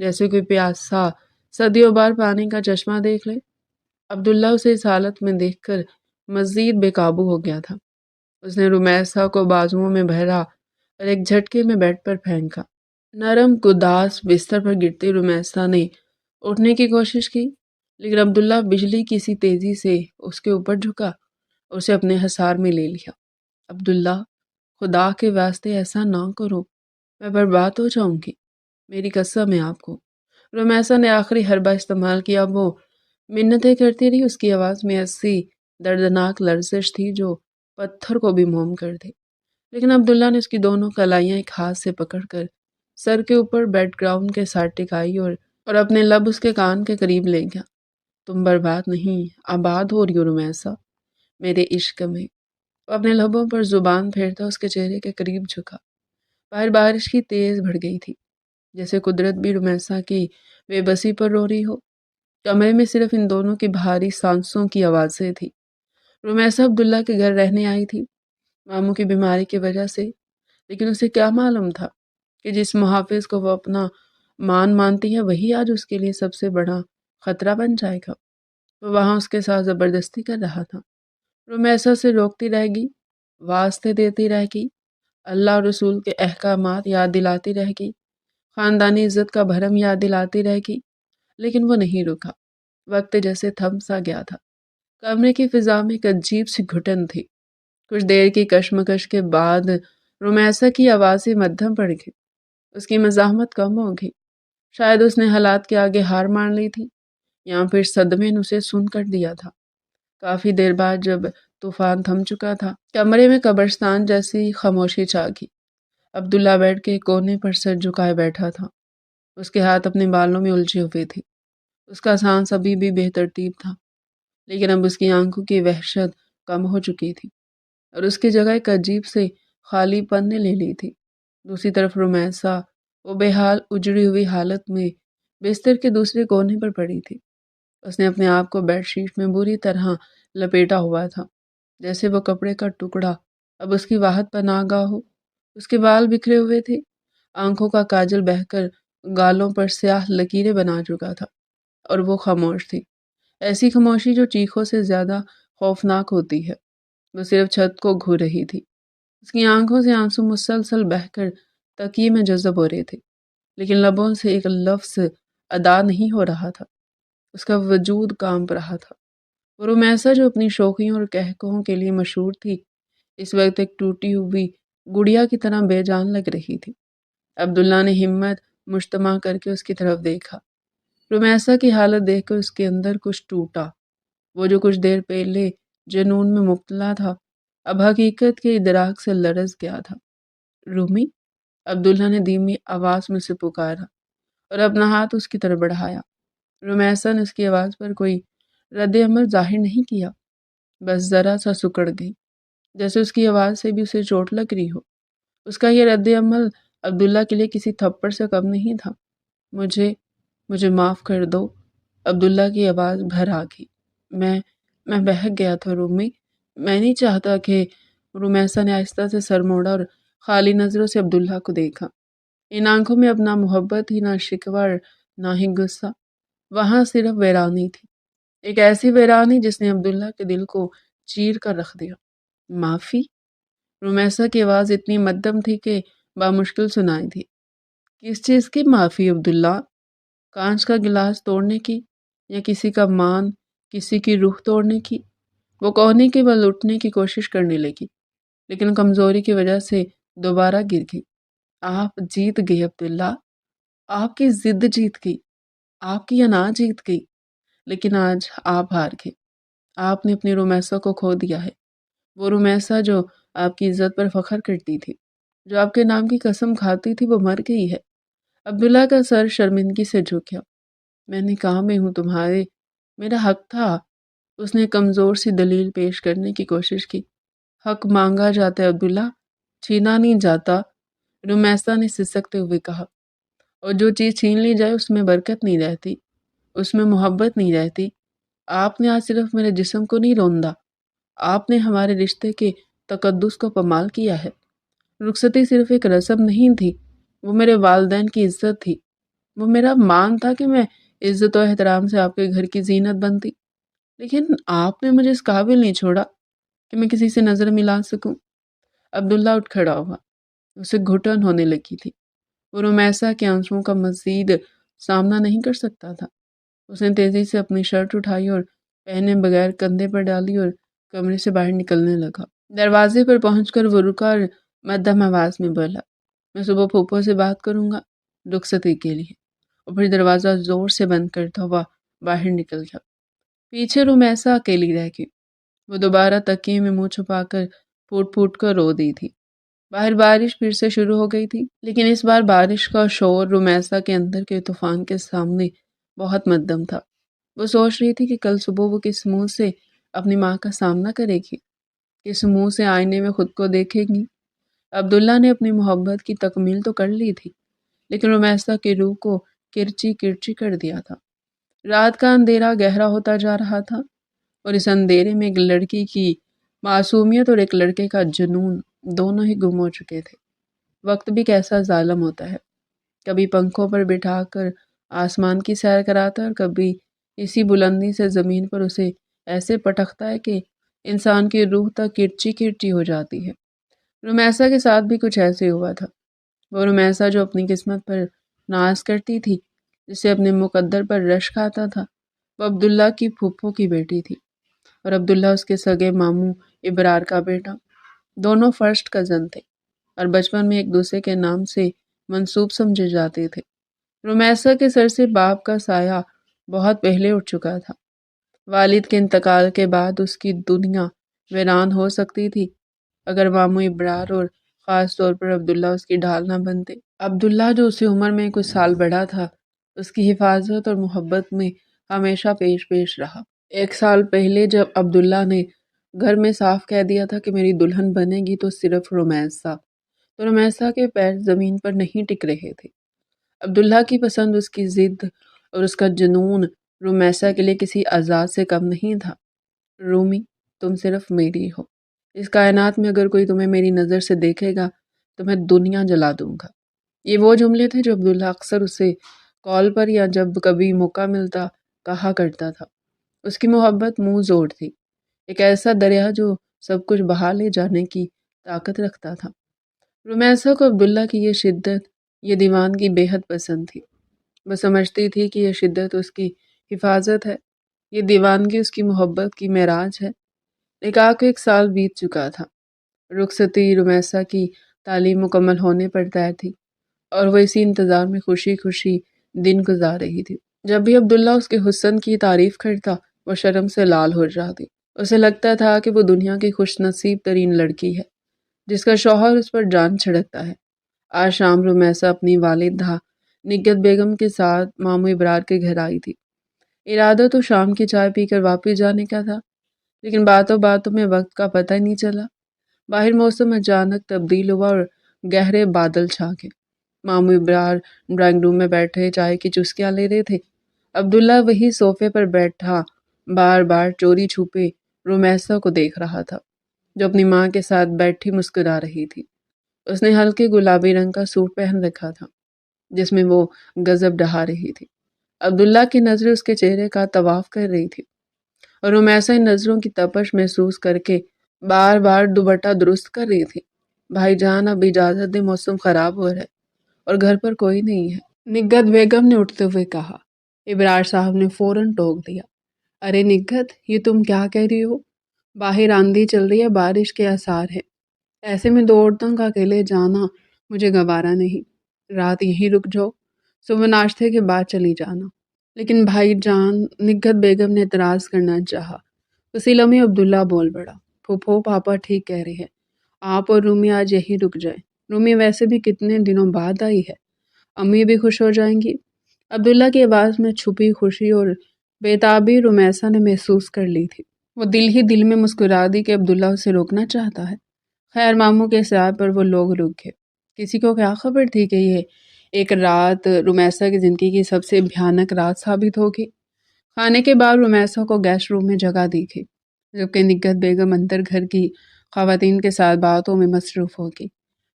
جیسے کوئی پیاسا صدیوں بار پانی کا چشمہ دیکھ لے۔ عبداللہ اسے اس حالت میں دیکھ کر مزید بے قابو ہو گیا تھا۔ اس نے رمیسا کو بازوؤں میں بھرا اور ایک جھٹکے میں بیڈ پر پھینکا۔ نرم گداس بستر پر گرتی رمیسا نے اٹھنے کی کوشش کی، لیکن عبداللہ بجلی کی سی تیزی سے اس کے اوپر جھکا اور اسے اپنے حصار میں لے لیا۔ عبداللہ، خدا کے واسطے ایسا نہ کرو، میں برباد ہو جاؤں گی، میری قسم ہے آپ کو۔ رمیسا نے آخری حربہ استعمال کیا۔ وہ منتیں کرتی رہی، اس کی آواز میں ایسی دردناک لرزش تھی جو پتھر کو بھی موم کر دے۔ لیکن عبداللہ نے اس کی دونوں کلائیاں ایک ہاتھ سے پکڑ کر سر کے اوپر بیڈ گراؤنڈ کے ساتھ ٹکائی اور اپنے لب اس کے کان کے قریب لے گیا۔ تم برباد نہیں، آباد ہو رہی ہو رمیسا، میرے عشق میں۔ وہ اپنے لبوں پر زبان پھیرتا اس کے چہرے کے قریب جھکا۔ باہر بارش کی تیز بڑھ گئی تھی، جیسے قدرت بھی رمیسا کی بے بسی پر رو رہی ہو۔ کمرے میں صرف ان دونوں کی بھاری سانسوں کی آوازیں تھی۔ رمیسا عبداللہ کے گھر رہنے آئی تھی ماموں کی بیماری کی وجہ سے، لیکن اسے کیا معلوم تھا کہ جس محافظ کو وہ اپنا مانتی ہے وہی آج اس کے لیے سب سے بڑا خطرہ بن جائے گا۔ وہ وہاں اس کے ساتھ زبردستی کر رہا تھا۔ رمیسا سے روکتی رہے گی، واسطے دیتی رہے گی، اللہ اور رسول کے احکامات یاد دلاتی رہے گی، خاندانی عزت کا بھرم یاد دلاتی رہے گی، لیکن وہ نہیں رکا۔ وقت جیسے تھم سا گیا تھا۔ کمرے کی فضا میں ایک عجیب سی گھٹن تھی۔ کچھ دیر کی کشمکش کے بعد رمیسا کی آوازیں مدھم پڑ گئی۔ اس کی مزاحمت کم ہو گئی۔ شاید اس نے حالات کے آگے ہار مان لی تھی، یا پھر صدمے نے اسے سن کر دیا تھا۔ کافی دیر بعد جب طوفان تھم چکا تھا، کمرے میں قبرستان جیسی خاموشی چھا گئی۔ عبداللہ بیڈ کے کونے پر سر جھکائے بیٹھا تھا۔ اس کے ہاتھ اپنے بالوں میں الجھے ہوئے تھے۔ اس کا سانس ابھی بھی بے ترتیب تھا، لیکن اب اس کی آنکھوں کی وحشت کم ہو چکی تھی اور اس کی جگہ ایک عجیب سے خالی پن نے لے لی تھی۔ دوسری طرف رمیسا وہ بے حال اجڑی ہوئی حالت میں بستر کے دوسرے کونے پر پڑی تھی۔ اس نے اپنے آپ کو بیڈ شیٹ میں بری طرح لپیٹا ہوا تھا، جیسے وہ کپڑے کا ٹکڑا اب اس کی واحد پناہ گاہ ہو۔ اس کے بال بکھرے ہوئے تھے، آنکھوں کا کاجل بہہ کر گالوں پر سیاہ لکیریں بنا چکا تھا، اور وہ خاموش تھی، ایسی خاموشی جو چیخوں سے زیادہ خوفناک ہوتی ہے۔ وہ صرف چھت کو گھور رہی تھی۔ اس کی آنکھوں سے آنسو مسلسل بہہ کر تکیے میں جذب ہو رہے تھے، لیکن لبوں سے ایک لفظ ادا نہیں ہو رہا تھا۔ اس کا وجود کانپ رہا تھا۔ وہ رمیسا جو اپنی شوخیوں اور قہقہوں کے لیے مشہور تھی، اس وقت ایک ٹوٹی ہوئی گڑیا کی طرح بے جان لگ رہی تھی۔ عبداللہ نے ہمت مجتمع کر کے اس کی طرف دیکھا۔ رمیسا کی حالت دیکھ کر اس کے اندر کچھ ٹوٹا۔ وہ جو کچھ دیر پہلے جنون میں مبتلا تھا، اب حقیقت کے ادراک سے لرز گیا تھا۔ رومی، عبداللہ نے دھیمی آواز میں سے پکارا اور اپنا ہاتھ اس کی طرف بڑھایا۔ رمیسا نے اس کی آواز پر کوئی رد عمل ظاہر نہیں کیا، بس ذرا سا سکڑ گئی، جیسے اس کی آواز سے بھی اسے چوٹ لگ رہی ہو۔ اس کا یہ رد عمل عبداللہ کے لیے کسی تھپڑ سے کم نہیں تھا۔ مجھے معاف کر دو، عبداللہ کی آواز بھر آ گئی۔ میں بہک گیا تھا رومی، میں نہیں چاہتا کہ… رمیسا نے آہستہ سے سر موڑا اور خالی نظروں سے عبداللہ کو دیکھا۔ ان آنکھوں میں اب نہ محبت ہی، نہ شکوہ، نہ ہی غصہ، وہاں صرف ویرانی تھی، ایک ایسی ویرانی جس نے عبداللہ کے دل کو چیر کر رکھ دیا۔ معافی؟ رمیسا کی آواز اتنی مدھم تھی کہ بامشکل سنائی تھی۔ کس چیز کی معافی عبداللہ؟ کانچ کا گلاس توڑنے کی، یا کسی کا مان، کسی کی روح توڑنے کی؟ وہ کوہنی کے بل اٹھنے کی کوشش کرنے لگی، لیکن کمزوری کی وجہ سے دوبارہ گر گئی۔ آپ جیت گئے عبداللہ، آپ کی ضد جیت گئی، آپ کی انا جیت گئی، لیکن آج آپ ہار گئے۔ آپ نے اپنی رمیسا کو کھو دیا ہے، وہ رمیسا جو آپ کی عزت پر فخر کرتی تھی، جو آپ کے نام کی قسم کھاتی تھی، وہ مر گئی ہے۔ عبداللہ کا سر شرمندگی سے جھکا۔ میں نے کہا میں ہوں تمہارے، میرا حق تھا۔ اس نے کمزور سی دلیل پیش کرنے کی کوشش کی۔ حق مانگا جاتا ہے عبداللہ، چھینا نہیں جاتا، رمیسا نے سسکتے ہوئے کہا۔ اور جو چیز چھین لی جائے اس میں برکت نہیں رہتی، اس میں محبت نہیں رہتی۔ آپ نے آج صرف میرے جسم کو نہیں روندا، آپ نے ہمارے رشتے کے تقدس کو پامال کیا ہے۔ رخصتی صرف ایک رسم نہیں تھی، وہ میرے والدین کی عزت تھی، وہ میرا مان تھا کہ میں عزت و احترام سے آپ کے گھر کی زینت بنتی، لیکن آپ نے مجھے اس قابل نہیں چھوڑا کہ میں کسی سے نظر ملا سکوں۔ عبداللہ اٹھ کھڑا ہوا، اسے گھٹن ہونے لگی تھی۔ وہ رمیسا کے آنسوؤں کا مزید سامنا نہیں کر سکتا تھا۔ اس نے تیزی سے اپنی شرٹ اٹھائی اور پہنے بغیر کندھے پر ڈالی اور کمرے سے باہر نکلنے لگا۔ دروازے پر پہنچ کر وہ رکا اور مدھم آواز میں بولا، میں صبح پھوپھو سے بات کروں گا رخصتی کے لیے، اور پھر دروازہ زور سے بند کرتا ہوا باہر نکل گیا۔ پیچھے رمیسا اکیلی رہ گئی۔ وہ دوبارہ تکیے میں منہ چھپا کر پھوٹ پھوٹ کر رو دی تھی۔ باہر بارش پھر سے شروع ہو گئی تھی، لیکن اس بار بارش کا شور رمیسا کے اندر کے طوفان کے سامنے بہت مدھم تھا۔ وہ سوچ رہی تھی کہ کل صبح وہ کس منہ سے اپنی ماں کا سامنا کرے گی، کس منہ سے آئینے میں خود کو دیکھے گی۔ عبداللہ نے اپنی محبت کی تکمیل تو کر لی تھی، لیکن رمیسا کی روح کو کرچی کرچی کر دیا تھا۔ رات کا اندھیرا گہرا ہوتا جا رہا تھا، اور اس اندھیرے میں ایک لڑکی کی معصومیت اور ایک لڑکے کا جنون دونوں ہی گم ہو چکے تھے۔ وقت بھی کیسا ظالم ہوتا ہے، کبھی پنکھوں پر بٹھا کر آسمان کی سیر کراتا ہے اور کبھی اسی بلندی سے زمین پر اسے ایسے پٹکتا ہے کہ انسان کی روح تک کرچی کرچی ہو جاتی ہے۔ رمیسا کے ساتھ بھی کچھ ایسے ہوا تھا۔ وہ رمیسا جو اپنی قسمت پر ناز کرتی تھی، جسے اپنے مقدر پر رشک آتا تھا، وہ عبداللہ کی پھوپھو کی بیٹی تھی، اور عبداللہ اس کے سگے ماموں ابرار کا بیٹا۔ دونوں فرسٹ کزن تھے اور بچپن میں ایک دوسرے کے نام سے منسوب سمجھے جاتے تھے۔ رمیسا کے سر سے باپ کا سایہ بہت پہلے اٹھ چکا تھا۔ والد کے انتقال کے بعد اس کی دنیا ویران ہو سکتی تھی اگر ماموں ابرار اور خاص طور پر عبداللہ اس کی ڈھال نہ بنتے۔ عبداللہ جو اسے عمر میں کچھ سال بڑا تھا، اس کی حفاظت اور محبت میں ہمیشہ پیش پیش رہا۔ 1 سال پہلے جب عبداللہ نے گھر میں صاف کہہ دیا تھا کہ میری دلہن بنے گی تو صرف رمیسا، تو رمیسا کے پیر زمین پر نہیں ٹک رہے تھے۔ عبداللہ کی پسند، اس کی ضد اور اس کا جنون رمیسا کے لیے کسی آزاد سے کم نہیں تھا۔ رومی، تم صرف میری ہو۔ اس کائنات میں اگر کوئی تمہیں میری نظر سے دیکھے گا تو میں دنیا جلا دوں گا۔ یہ وہ جملے تھے جو عبداللہ اکثر اسے کال پر یا جب کبھی موقع ملتا کہا کرتا تھا۔ اس کی محبت منہ زور تھی، ایک ایسا دریا جو سب کچھ بہا لے جانے کی طاقت رکھتا تھا۔ رمیسا کو عبداللہ کی یہ شدت، یہ دیوانگی بے حد پسند تھی۔ وہ سمجھتی تھی کہ یہ شدت اس کی حفاظت ہے، یہ دیوانگی اس کی محبت کی معراج ہے۔ نکاح کو 1 سال بیت چکا تھا۔ رخصتی رمیسا کی تعلیم مکمل ہونے پر طے تھی، اور وہ اسی انتظار میں خوشی خوشی دن گزار رہی تھی۔ جب بھی عبداللہ اس کے حسن کی تعریف کرتا، وہ شرم سے لال ہو جاتی۔ اسے لگتا تھا کہ وہ دنیا کی خوش نصیب ترین لڑکی ہے جس کا شوہر اس پر جان چھڑکتا ہے۔ آج شام رمیسا اپنی والدہ نگہت بیگم کے ساتھ ماموں ابرار کے گھر آئی تھی۔ ارادہ تو شام کی چائے پی کر واپس جانے کا تھا، لیکن باتوں باتوں میں وقت کا پتہ ہی نہیں چلا۔ باہر موسم اچانک تبدیل ہوا اور گہرے بادل چھا گئے۔ ماموں ابرار ڈرائنگ روم میں بیٹھے چائے کی چسکیاں لے رہے تھے۔ عبداللہ وہی صوفے پر بیٹھا بار بار چوری چھپے رمیسا کو دیکھ رہا تھا، جو اپنی ماں کے ساتھ بیٹھی مسکرا رہی تھی۔ اس نے ہلکے گلابی رنگ کا سوٹ پہن رکھا تھا جس میں وہ غضب ڈھا رہی تھی۔ عبداللہ کی نظریں اس کے چہرے کا طواف کر رہی تھی، اور رمیسا ان نظروں کی تپش محسوس کر کے بار بار دوپٹہ درست کر رہی تھی۔ بھائی جان، اب اجازت دے، موسم خراب ہو رہا ہے اور گھر پر کوئی نہیں ہے، نگہت بیگم نے اٹھتے ہوئے کہا۔ ابرار صاحب نے فوراً ٹوک دیا، ارے نگہت، یہ تم کیا کہہ رہی ہو؟ باہر آندھی چل رہی ہے، بارش کے آثار ہے، ایسے میں 2 عورتوں کا اکیلے جانا مجھے گوارا نہیں۔ رات یہیں رک جاؤ، صبح ناشتے کے بعد چلی جانا۔ لیکن بھائی جان، نگہت بیگم نے اعتراض کرنا چاہا۔ اسی لمحے عبداللہ بول پڑا، پھوپھو، پاپا ٹھیک کہہ رہے ہیں، آپ اور رومی آج یہیں رک جائیں۔ رومی ویسے بھی کتنے دنوں بعد آئی ہے، امی بھی خوش ہو جائیں گی۔ عبداللہ کی آواز میں چھپی خوشی اور بےتابی رمیسا نے محسوس کر لی تھی۔ وہ دل ہی دل میں مسکرا دی کہ عبداللہ اسے روکنا چاہتا ہے۔ خیر، ماموں کے سیاح پر وہ لوگ رک گئے۔ کسی کو کیا خبر تھی کہ یہ ایک رات رمیسا کی زندگی کی سب سے بھیانک رات ثابت ہوگی۔ کھانے کے بعد رمیسا کو گیسٹ روم میں جگہ دی گئی، جبکہ نگہت بیگم اندر گھر کی خواتین کے ساتھ باتوں میں مصروف ہوگی۔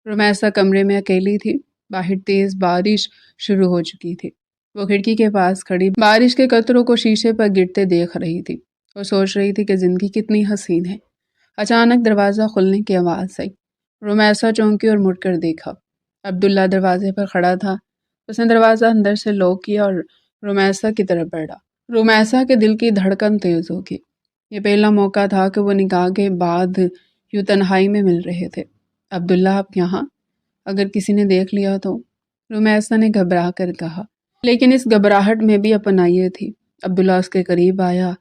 رمیسا کمرے میں اکیلی تھی۔ باہر تیز بارش شروع ہو چکی تھی۔ وہ کھڑکی کے پاس کھڑی بارش کے قطروں کو شیشے پر گرتے دیکھ رہی تھی اور سوچ رہی تھی کہ زندگی کتنی حسین ہے۔ اچانک دروازہ کھلنے کی آواز آئی۔ رومیسا چونکی اور مڑ کر دیکھا۔ عبداللہ دروازے پر کھڑا تھا۔ اس نے دروازہ اندر سے لاک کیا اور رومیسا کی طرف بڑھا۔ رومیسا کے دل کی دھڑکن تیز ہو گئی۔ یہ پہلا موقع تھا کہ وہ نکاح کے بعد یوں تنہائی میں مل رہے تھے۔ عبداللہ آپ یہاں؟ اگر کسی نے دیکھ لیا تو؟ رومیسا نے گھبرا کر کہا، لیکن اس گھبراہٹ میں بھی اپنائیت تھی۔ عبداللہ اس کے قریب آیا۔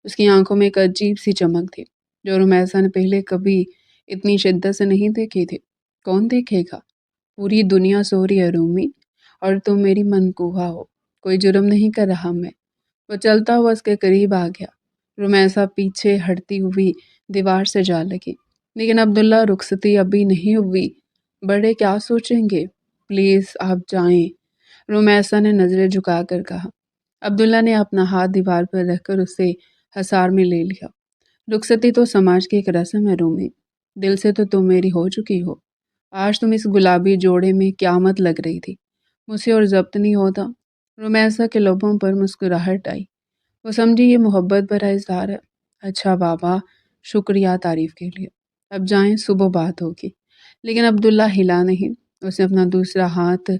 اس کی آنکھوں میں ایک عجیب سی چمک تھی جو رومیسا نے پہلے کبھی اتنی شدت سے نہیں دیکھی تھی۔ کون دیکھے گا؟ پوری دنیا سو رہی ہے رومی، اور تم میری منقوہ ہو۔ کوئی جرم نہیں کر رہا میں۔ وہ چلتا ہوا اس کے قریب آ گیا۔ رومیسا پیچھے ہٹتی ہوئی دیوار سے جا لگی، لیکن عبداللہ رخصتی ابھی نہیں ہوئی۔ بڑے کیا سوچیں گے؟ پلیز آپ جائیں، رومیسا نے نظریں جھکا کر کہا۔ عبداللہ نے اپنا ہاتھ دیوار پر رکھ کر اسے حصار میں لے لیا۔ رخصتی تو سماج کی ایک رسم ہے رومی، دل سے تو تم میری ہو چکی ہو۔ آج تم اس گلابی جوڑے میں قیامت لگ رہی تھی، مجھ سے اور ضبط نہیں ہوتا۔ رومیسا کے لبوں پر مسکراہٹ آئی۔ وہ سمجھی یہ محبت بھرا اظہار ہے۔ اچھا بابا، شکریہ تعریف کے لیے، اب جائیں، صبح بات ہوگی۔ لیکن عبداللہ ہلا نہیں۔ اس نے اپنا دوسرا ہاتھ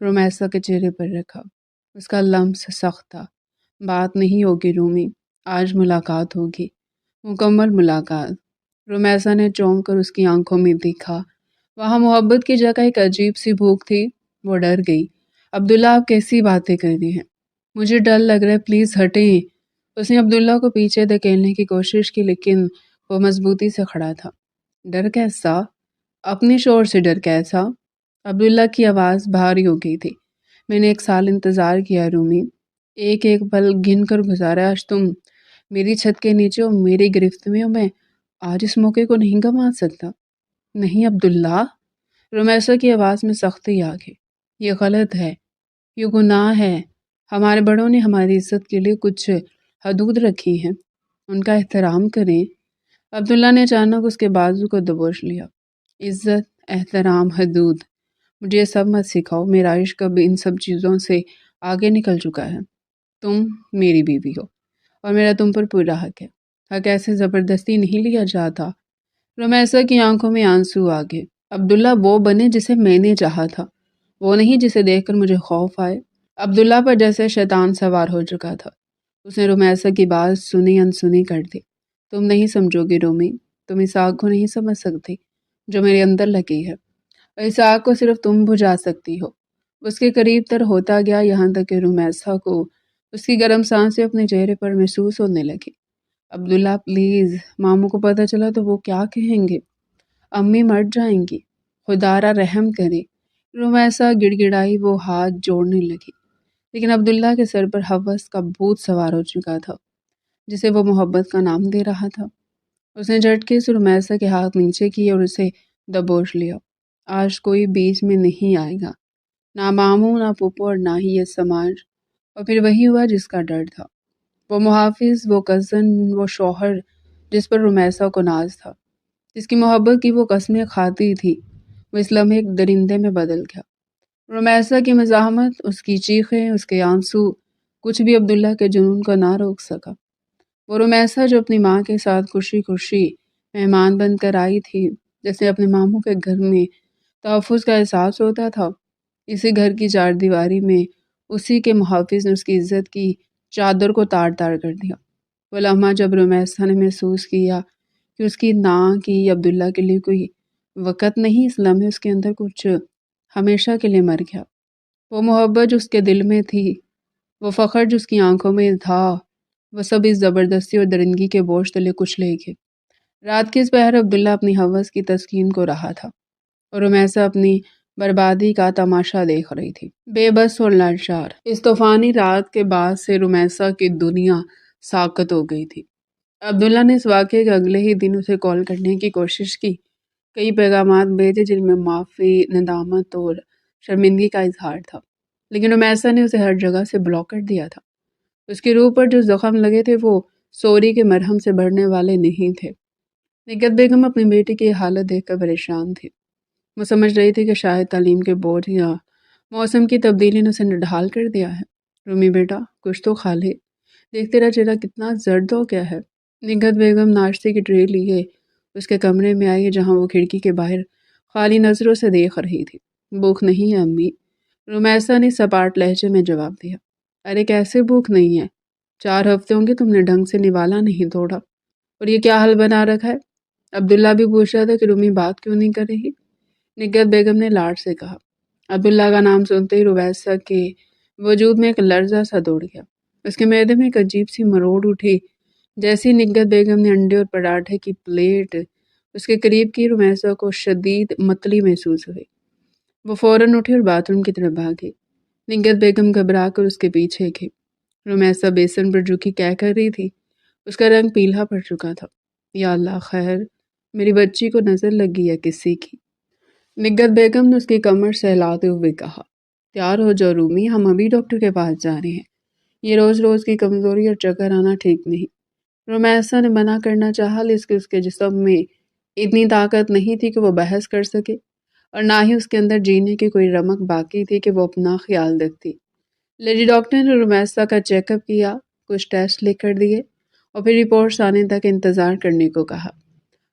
رومیسا کے چہرے پر رکھا۔ اس کا لمس سخت تھا۔ بات نہیں ہوگی رومی، آج ملاقات ہوگی، مکمل ملاقات۔ رومیسا نے چونک کر اس کی آنکھوں میں دیکھا۔ وہاں محبت کی جگہ ایک عجیب سی بھوک تھی۔ وہ ڈر گئی۔ عبداللہ آپ کیسی باتیں کر رہی ہیں؟ مجھے ڈر لگ رہا ہے، پلیز ہٹیں۔ اس نے عبداللہ کو پیچھے دھکیلنے کی کوشش کی، لیکن وہ مضبوطی سے کھڑا تھا۔ ڈر کیسا؟ اپنے شوہر سے ڈر کیسا؟ عبداللہ کی آواز بھاری ہو گئی تھی۔ میں نے 1 سال انتظار کیا رومی، ایک ایک پل گن کر گزارا۔ آج تم میری چھت کے نیچے ہو، میری گرفت میں ہو۔ میں آج اس موقع کو نہیں گنوا سکتا۔ نہیں عبداللہ، رومیسا کی آواز میں سختی آ گئی۔ یہ غلط ہے، یہ گناہ ہے۔ ہمارے بڑوں نے ہماری عزت کے لیے کچھ حدود رکھی ہیں، ان کا احترام کریں۔ عبداللہ نے اچانک اس کے بازو کو دبوچ لیا۔ عزت، احترام، حدود، مجھے یہ سب مت سکھاؤ۔ میرا عشق اب ان سب چیزوں سے آگے نکل چکا ہے۔ تم میری بیوی ہو اور میرا تم پر پورا حق ہے۔ حق ایسے زبردستی نہیں لیا جاتا۔ رومیسا کی آنکھوں میں آنسو آ گئے۔ عبداللہ وہ بنے جسے میں نے چاہا تھا، وہ نہیں جسے دیکھ کر مجھے خوف آئے۔ عبداللہ پر جیسے شیطان سوار ہو چکا تھا۔ اس نے رومیسا کی بات سنی انسنی کر دی۔ تم نہیں سمجھو گی رومی، تم اس آگ کو نہیں سمجھ سکتی جو میرے اندر لگی ہے، اور اس آگ کو صرف تم بجھا سکتی ہو۔ اس کے قریب تر ہوتا گیا، یہاں تک کہ رومیسا کو اس کی گرم سانسیں اپنے چہرے پر محسوس ہونے لگی۔ عبداللہ پلیز، ماموں کو پتہ چلا تو وہ کیا کہیں گے؟ امی مر جائیں گی، خدا را رحم کرے۔ رومیسا گڑ گڑائی، وہ ہاتھ جوڑنے لگی، لیکن عبداللہ کے سر پر ہوس کا بھوت سوار ہو چکا تھا جسے وہ محبت کا نام دے رہا تھا۔ اس نے جھٹکے سے رومیسا کے ہاتھ نیچے کیے اور اسے دبوچ لیا۔ آج کوئی بیچ میں نہیں آئے گا، نہ ماموں، نہ پھپھو، اور نہ ہی یہ سماج۔ اور پھر وہی ہوا جس کا ڈر تھا۔ وہ محافظ، وہ کزن، وہ شوہر جس پر رومیسا کو ناز تھا، جس کی محبت کی وہ قسمیں کھاتی تھی، وہ اس لمحے ایک درندے میں بدل گیا۔ رومیسا کی مزاحمت، اس کی چیخیں، اس کے آنسو، کچھ بھی عبداللہ کے جنون کو نہ روک سکا۔ وہ رومیسا جو اپنی ماں کے ساتھ خوشی خوشی مہمان بن کر آئی تھی، جیسے اپنے ماموں کے گھر میں تحفظ کا احساس ہوتا تھا، اسی گھر کی 4 دیواری میں اسی کے محافظ نے اس کی عزت کی چادر کو تار تار کر دیا۔ وہ لمحہ جب رومیسا نے محسوس کیا کہ اس کی نا کی عبداللہ کے لیے کوئی وقت نہیں، اس لمحے اس کے اندر کچھ ہمیشہ کے لیے مر گیا۔ وہ محبت جو اس کے دل میں تھی، وہ فخر جو اس کی آنکھوں میں تھا، وہ سب اس زبردستی اور درندگی کے بوجھ تلے کچھ لے گئے۔ رات کے اس پہر عبداللہ اپنی ہوس کی تسکین کو رہا تھا، اور رومیسا اپنی بربادی کا تماشا دیکھ رہی تھی، بے بس اور لاچار۔ اس طوفانی رات کے بعد سے رومیسا کی دنیا ساکت ہو گئی تھی۔ عبداللہ نے اس واقعے کے اگلے ہی دن اسے کال کرنے کی کوشش کی، کئی پیغامات بھیجے جن میں معافی، ندامت اور شرمندگی کا اظہار تھا، لیکن رومیسا نے اسے ہر جگہ سے بلاک کر دیا تھا۔ اس کی روح پر جو زخم لگے تھے وہ سوری کے مرہم سے بڑھنے والے نہیں تھے۔ نگہت بیگم اپنی بیٹی کی حالت دیکھ کر پریشان تھی۔ وہ سمجھ رہی تھی کہ شاید تعلیم کے بورڈ یا موسم کی تبدیلی نے اسے نڈھال کر دیا ہے۔ رومی بیٹا کچھ تو کھا لے، دیکھ تیرا چہرہ کتنا زرد ہو گیا ہے۔ نگہت بیگم ناشتے کی ٹرے لیے اس کے کمرے میں آئی جہاں وہ کھڑکی کے باہر خالی نظروں سے دیکھ رہی تھی۔ بھوک نہیں ہے امی، رومیسا نے سپاٹ لہجے میں جواب دیا۔ ارے کیسے بھوک نہیں ہے؟ 4 ہفتے ہوں گے تم نے ڈھنگ سے نوالا نہیں توڑا، اور یہ کیا حل بنا رکھا ہے؟ عبداللہ بھی پوچھ رہا تھا کہ رومی بات کیوں نہیں کر رہی۔ نگہت بیگم نے لاڈ سے کہا۔ عبداللہ کا نام سنتے ہی رومیسا کے وجود میں ایک لرزہ سا دوڑ گیا۔ اس کے معدے میں ایک عجیب سی مروڑ اٹھی۔ جیسی نگہت بیگم نے انڈے اور پراٹھے کی پلیٹ اس کے قریب کی، رومیسا کو شدید متلی محسوس ہوئی۔ وہ فوراً اٹھی اور باتھ روم کی طرف بھاگی۔ نگہت بیگم گھبرا کر اس کے پیچھے گئی۔ رومیسا بیسن پر جھکی کہہ کر رہی تھی۔ اس کا رنگ پیلا پڑ چکا تھا۔ یا اللہ خیر، میری بچی کو نظر لگی ہے کسی کی۔ نگہت بیگم نے اس کی کمر سہلاتے ہوئے کہا۔ تیار ہو جاؤ رومی، ہم ابھی ڈاکٹر کے پاس جا رہے ہیں۔ یہ روز روز کی کمزوری اور چکر آنا ٹھیک نہیں۔ رومیسا نے منع کرنا چاہا، لیکن اس کے جسم میں اتنی طاقت نہیں تھی کہ وہ بحث کر سکے، اور نہ ہی اس کے اندر جینے کی کوئی رمق باقی تھی کہ وہ اپنا خیال رکھتی۔ لیڈی ڈاکٹر نے رومیسا کا چیک اپ کیا، کچھ ٹیسٹ لکھ کر دیے، اور پھر رپورٹس آنے تک انتظار کرنے کو کہا۔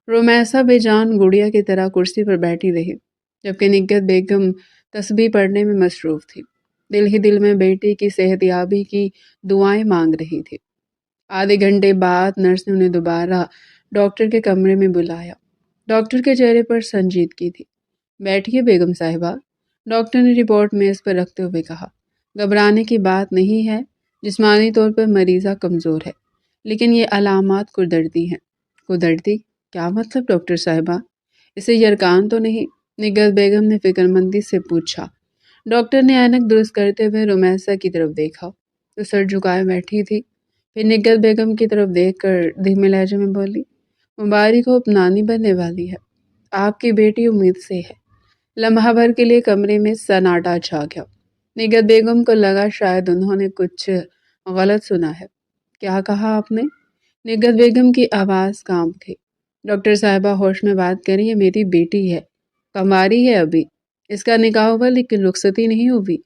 رومیسا بے جان گڑیا کی طرح کرسی پر بیٹھی رہی، جبکہ نگہت بیگم تسبیح پڑھنے میں مصروف تھی۔ دل ہی دل میں بیٹی کی صحت یابی کی دعائیں مانگ رہی تھی۔ آدھے گھنٹے بعد نرس نے انہیں دوبارہ ڈاکٹر کے کمرے میں بلایا۔ ڈاکٹر کے چہرے پر سنجیدگی تھی۔ بیٹھیے بیگم صاحبہ، ڈاکٹر نے رپورٹ میز پر رکھتے ہوئے کہا۔ گھبرانے کی بات نہیں ہے، جسمانی طور پر مریضہ کمزور ہے، لیکن یہ علامات کدرتی ہیں۔ کدرتی؟ کیا مطلب ڈاکٹر صاحبہ؟ اسے یرکان تو نہیں؟ نگہت بیگم نے فکر مندی سے پوچھا۔ ڈاکٹر نے اینک درست کرتے ہوئے رومیسا کی طرف دیکھا۔ وہ سر جھکائے بیٹھی تھی، پھر نگہت بیگم کی طرف دیکھ کر دھیمے لہجے میں بولی۔ مبارک ہو، اب نانی بننے والی ہے، آپ کی بیٹی امید سے ہے۔ لمحہ بھر کے لیے کمرے میں سناٹا چھا گیا۔ نگہت بیگم کو لگا شاید انہوں نے کچھ غلط سنا ہے۔ کیا کہا آپ نے؟ نگہت بیگم کی آواز کانپ گئی۔ ڈاکٹر صاحبہ ہوش میں بات کر رہی ہے، میری بیٹی ہے، کماری ہے ابھی، اس کا نکاح ہوا لیکن رخصتی نہیں ہوئی۔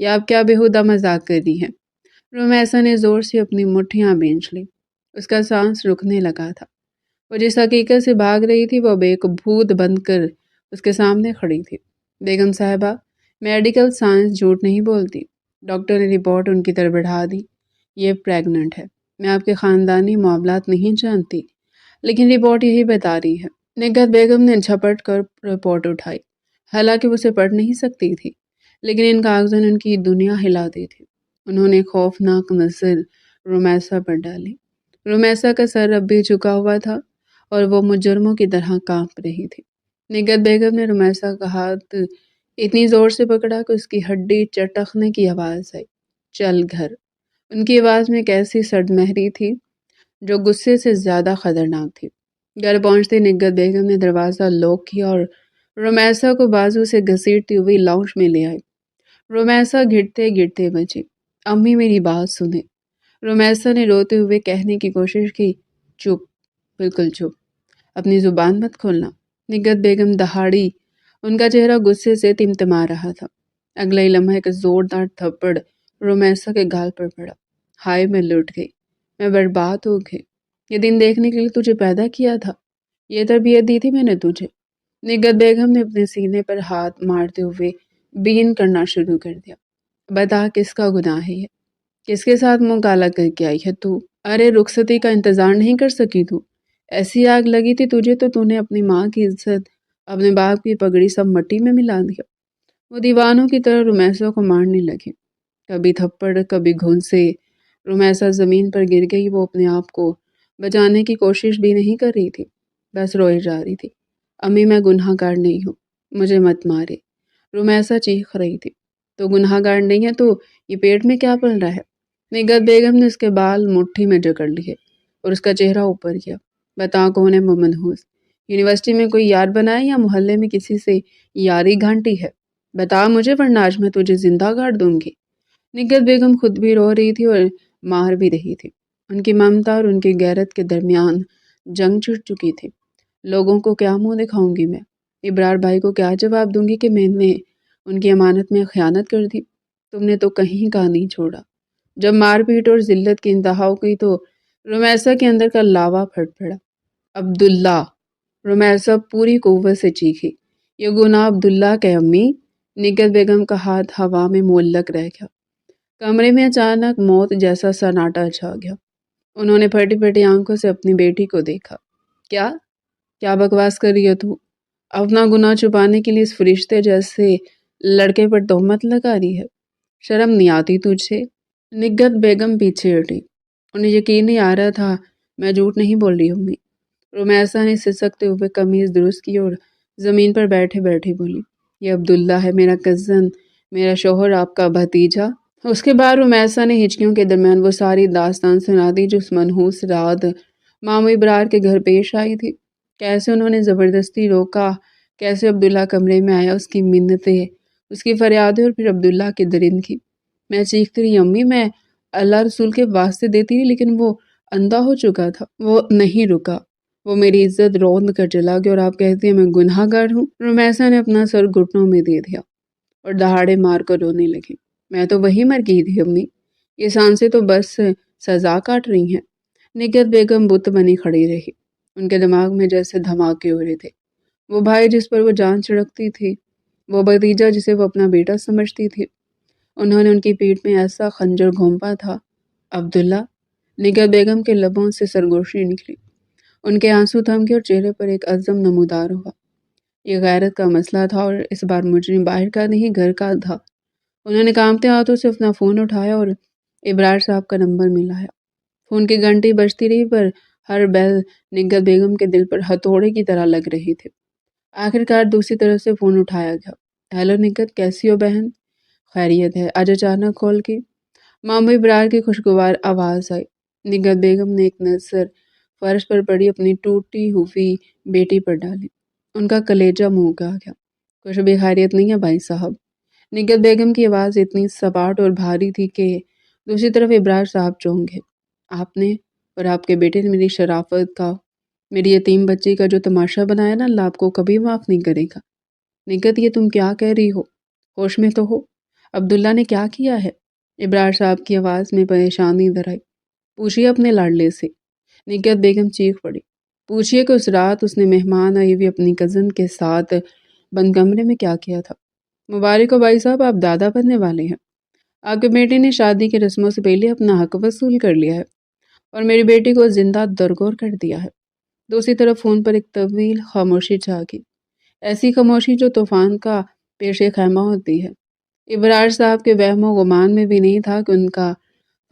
یا آپ کیا بےہودہ مذاق کر رہی ہیں؟ رومیسا نے زور سے اپنی مٹھیاں بھینچ لی۔ اس کا سانس رکنے لگا تھا۔ وہ جس حقیقت سے بھاگ رہی تھی وہ اب ایک بھوت بن کر اس کے سامنے کھڑی تھی۔ بیگم صاحبہ، میڈیکل سائنس جھوٹ نہیں بولتی۔ ڈاکٹر نے رپورٹ ان کی طرف بڑھا دی۔ یہ پریگننٹ ہے۔ میں آپ کے خاندانی معاملات نہیں جانتی، لیکن رپورٹ یہی بتا رہی ہے۔ نگہت بیگم نے جھپٹ کر رپورٹ اٹھائی۔ حالانکہ وہ اسے پڑھ نہیں سکتی تھی، لیکن ان کاغذوں نے ان کی دنیا ہلا دی تھی۔ انہوں نے خوفناک نظر رومیسا پر ڈالی۔ رومیسا کا سر اب بھی جھکا ہوا تھا اور وہ مجرموں کی طرح کانپ رہی تھی۔ نگہت بیگم نے رومیسا کا ہاتھ اتنی زور سے پکڑا کہ اس کی ہڈی چٹکنے کی آواز آئی۔ چل گھر۔ ان کی آواز میں ایک ایسی سرد مہری تھی جو غصے سے زیادہ خطرناک تھی۔ گھر پہنچتے نگہت بیگم نے دروازہ لاک کیا اور رومیسا کو بازو سے گھسیٹتی ہوئی لاؤنج میں لے آئی۔ رومیسا گھٹتے گھٹتے بچی۔ امی میری بات سنیں۔ رومیسا نے روتے ہوئے کہنے کی کوشش کی۔ چپ، بالکل چپ، اپنی زبان مت کھولنا۔ نگہت بیگم دہاڑی، ان کا چہرہ غصے سے تمتما رہا تھا۔ اگلا ہی لمحہ ایک زوردار تھپڑ رومیسا کے گال پر پڑا۔ ہائے میں لٹ گئی، میں برباد ہو گئی۔ یہ دن دیکھنے کے لیے تجھے پیدا کیا تھا، یہ تربیت دی تھی میں نے تجھے۔ نگہت بیگم نے اپنے سینے پر ہاتھ مارتے ہوئے بین کرنا شروع کر دیا۔ بتا کس کا گناہ ہے یہ؟ کس کے ساتھ منہ کالا کر کے آئی ہے تو؟ ارے رخصتی کا انتظار نہیں کر سکی تو؟ ایسی آگ لگی تھی تجھے تو نے اپنی ماں کی عزت، اپنے باپ کی پگڑی سب مٹی میں ملا دیا۔ وہ دیوانوں کی طرح رومیسا کو مارنے لگے، کبھی تھپڑ کبھی گھونسے۔ رومیسا زمین پر گر گئی۔ وہ اپنے آپ کو بچانے کی کوشش بھی نہیں کر رہی تھی، بس روئے جا رہی تھی۔ امی میں گناہ گار نہیں ہوں، مجھے مت مارے، رومیسا چیخ رہی تھی۔ تو گناہ گار نہیں ہے تو یہ پیٹ میں کیا پل رہا ہے؟ نگہت بیگم نے اس کے بال مٹھی میں جکڑ لیے اور اس کا چہرہ اوپر کیا۔ بتا کون ہے وہ منحوس؟ یونیورسٹی میں کوئی یار بنائے یا محلے میں کسی سے یاری گھانٹی ہے؟ بتا مجھے ورنہ آج میں تجھے زندہ گاڑ دوں گی۔ نگہت بیگم خود بھی رو رہی تھی اور مار بھی رہی تھی۔ ان کی ممتا اور ان کی غیرت کے درمیان جنگ چھڑ چکی تھی۔ لوگوں کو کیا منہ دکھاؤں گی میں؟ ابرار بھائی کو کیا جواب دوں گی کہ میں نے ان کی امانت میں خیانت کر دی؟ تم نے تو کہیں کا نہیں چھوڑا۔ جب مار پیٹ اور ذلت کی انتہا ہو گئی تو رمیسا کے اندر کا لاوا پھٹ پڑا۔ عبداللہ! رمیسا پوری قوت سے چیخی۔ یہ گناہ عبداللہ کا ہے امی۔ نگہت بیگم کا ہاتھ ہوا میں معلق رہ گیا۔ کمرے میں اچانک موت جیسا سناٹا چھا گیا۔ انہوں نے پھٹی پھٹی آنکھوں سے اپنی بیٹی کو دیکھا۔ کیا بکواس کر رہی ہے تو؟ اپنا گناہ چھپانے کے لیے اس فرشتے جیسے لڑکے پر تہمت لگا رہی ہے؟ شرم نہیں آتی تجھے؟ نگہت بیگم پیچھے ہٹی۔ انہیں یقین نہیں آ رہا تھا میں جھوٹ نہیں بول رہی امی۔ رمیسا نے سسکتے ہوئے قمیض درست کی اور زمین پر بیٹھے بیٹھے بولی، یہ عبداللہ ہے، میرا کزن، میرا شوہر، آپ کا بھتیجا۔ اس کے بعد رمیسا نے ہچکیوں کے درمیان وہ ساری داستان سنا دی جو اس منحوس رات مامو ابرار کے گھر پیش آئی تھی۔ کیسے انہوں نے زبردستی روکا، کیسے عبداللہ کمرے میں آیا، اس کی منتیں، اس کی فریادیں، اور پھر عبداللہ کی درندگی۔ میں چیختی رہی، امی میں اللہ رسول کے واسطے دیتی رہی، لیکن وہ اندھا ہو چکا تھا، وہ نہیں رکا، وہ میری عزت روند کر چلا گیا، اور آپ کہتی ہیں میں گناہ گار ہوں؟ رمیسا نے اپنا سر گھٹنوں میں دے دیا اور دہاڑے مار کر رونے لگی۔ میں تو وہی مر گئی تھی امی، یہ سانسیں تو بس سزا کاٹ رہی ہیں۔ نگہت بیگم بت بنی کھڑی رہی۔ ان کے دماغ میں جیسے دھماکے ہو رہے تھے۔ وہ بھائی جس پر وہ جان چھڑکتی تھی، وہ بھتیجا جسے وہ اپنا بیٹا سمجھتی تھی، انہوں نے ان کی پیٹھ میں ایسا خنجر گھونپا تھا۔ عبداللہ! نگہت بیگم کے لبوں سے سرگوشی نکلی۔ ان کے آنسو تھم گئے اور چہرے پر ایک عزم نمودار ہوا۔ یہ غیرت کا مسئلہ تھا، اور اس بار مجرم باہر کا نہیں گھر کا تھا۔ انہوں نے کانپتے ہاتھوں سے اپنا فون اٹھایا اور ابرار صاحب کا نمبر ملایا۔ فون کی گھنٹی بجتی رہی، پر ہر بیل نگہت بیگم کے دل پر ہتھوڑے کی طرح لگ رہی تھی۔ آخرکار دوسری طرف سے فون اٹھایا گیا۔ ہیلو نگہت، کیسی ہو بہن؟ خیریت ہے؟ آج اچانک کال کی؟ مامو ابرار کی خوشگوار آواز آئی۔ نگہت بیگم نے ایک نظر فرش پر پڑی اپنی ٹوٹی ہوئی بیٹی پر ڈالی۔ ان کا کلیجہ منہ آ گیا۔ کچھ بھی خیریت نہیں ہے بھائی صاحب۔ نگہت بیگم کی آواز اتنی سپاٹ اور بھاری تھی کہ دوسری طرف ابرار صاحب چونک گئے۔ آپ نے اور آپ کے بیٹے نے میری شرافت کا، میری یتیم بچی کا جو تماشا بنایا نا، اللہ آپ کو کبھی معاف نہیں کرے گا۔ نگہت، یہ تم کیا کہہ رہی ہو؟ ہوش میں تو ہو؟ عبداللہ نے کیا کیا ہے؟ ابرار صاحب کی آواز میں پریشانی در آئی۔ پوچھئے اپنے لاڈلے سے۔ نگہت بیگم چیخ پڑی۔ پوچھئے کہ اس رات اس نے مہمان آئی ہوئی اپنی کزن کے ساتھ بند کمرے میں کیا کیا تھا۔ مبارک ہو بھائی صاحب، آپ دادا بننے والے ہیں۔ آپ کے بیٹے نے شادی کی رسموں سے پہلے اپنا حق وصول کر لیا ہے اور میری بیٹی کو زندہ درگور کر دیا ہے۔ دوسری طرف فون پر ایک طویل خاموشی چھا گئی، ایسی خاموشی جو طوفان کا پیش خیمہ ہوتی ہے۔ ابرار صاحب کے وہم و گمان میں بھی نہیں تھا کہ ان کا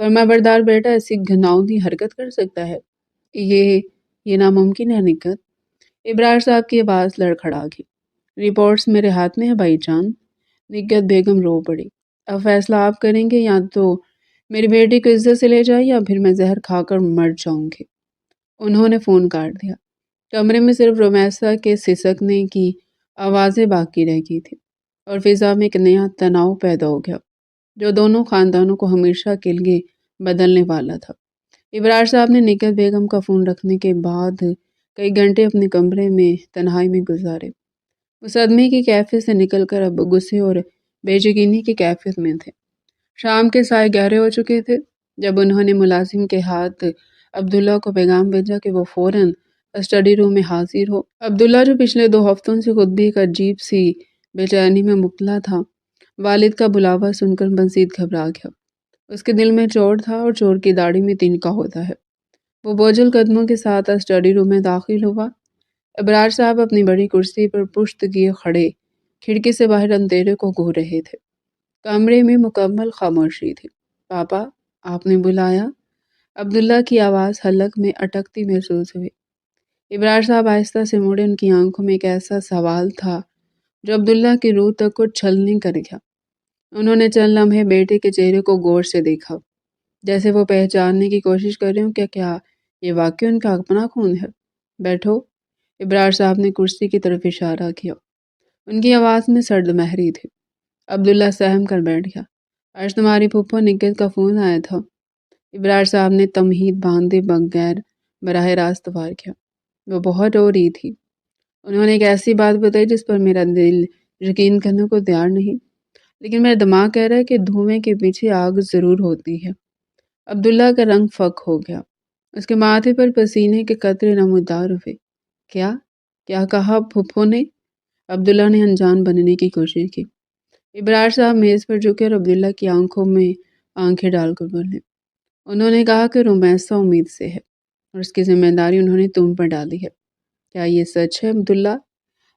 فرمانبردار بیٹا ایسی گھناؤنی حرکت کر سکتا ہے۔ یہ ناممکن ہے نگہت۔ ابرار صاحب کی آواز لڑکھڑا گئی۔ رپورٹس میرے ہاتھ میں ہے بھائی جان۔ نگہت بیگم رو پڑی۔ اب فیصلہ آپ کریں گے، یا تو میری بیٹی کو عزت سے لے جائے یا پھر میں زہر کھا کر مر جاؤں گی۔ انہوں نے فون کاٹ دیا۔ کمرے میں صرف رمیسا کے سسکنے کی آوازیں باقی رہ گئی تھی، اور فضا میں ایک نیا تناؤ پیدا ہو گیا جو دونوں خاندانوں کو ہمیشہ کے لیے بدلنے والا تھا۔ ابرار صاحب نے نگہت بیگم کا فون رکھنے کے بعد کئی گھنٹے اپنے کمرے میں تنہائی میں گزارے۔ وہ صدمے کی کیفیت سے نکل کر اب غصے اور بے یقینی کی کیفیت میں تھے۔ شام کے سائے گہرے ہو چکے تھے جب انہوں نے ملازم کے ہاتھ عبداللہ کو پیغام بھیجا کہ وہ فوراً اسٹڈی روم میں حاضر ہو۔ عبداللہ جو پچھلے 2 ہفتوں سے خود بھی ایک عجیب سی بے چینی میں مبتلا تھا، والد کا بلاوا سن کر مزید گھبرا گیا۔ اس کے دل میں چور تھا، اور چور کی داڑھی میں تنکا ہوتا ہے۔ وہ بوجھل قدموں کے ساتھ اسٹڈی روم میں داخل ہوا۔ ابرار صاحب اپنی بڑی کرسی پر پشت کیے کھڑے کھڑکی سے باہر اندھیرے کو گھور رہے تھے۔ کمرے میں مکمل خاموشی تھی۔ پاپا، آپ نے بلایا؟ عبداللہ کی آواز حلق میں اٹکتی محسوس ہوئی۔ ابرار صاحب آہستہ سے مڑے۔ ان کی آنکھوں میں ایک ایسا سوال تھا جو عبداللہ کی روح تک کو چھلنی کر گیا۔ انہوں نے چند لمحے بیٹے کے چہرے کو غور سے دیکھا، جیسے وہ پہچاننے کی کوشش کر رہے ہوں کہ کیا یہ واقعی ان کا اپنا خون ہے۔ بیٹھو۔ ابرار صاحب نے کرسی کی طرف اشارہ کیا۔ ان کی آواز میں سرد مہری تھی۔ عبداللہ سہم کر بیٹھ گیا۔ آج تمہاری پھپھو نگہت کا فون آیا تھا۔ ابرار صاحب نے تمہید باندھے بغیر براہ راست وار کیا۔ وہ بہت رو رہی تھی۔ انہوں نے ایک ایسی بات بتائی جس پر میرا دل یقین کرنے کو تیار نہیں، لیکن میرا دماغ کہہ رہا ہے کہ دھوئیں کے پیچھے آگ ضرور ہوتی ہے۔ عبداللہ کا رنگ فک ہو گیا، اس کے ماتھے پر پسینے کے قطرے نمودار ہوئے۔ کیا کیا کہا پھپھو نے؟ عبداللہ نے انجان بننے کی کوشش کی۔ ابرار صاحب میز پر جھکے اور عبداللہ کی آنکھوں میں آنکھیں ڈال کر بولے، انہوں نے کہا کہ رومیسا امید سے ہے اور اس کی ذمہ داری انہوں نے تم پر ڈالی ہے۔ کیا یہ سچ ہے عبداللہ؟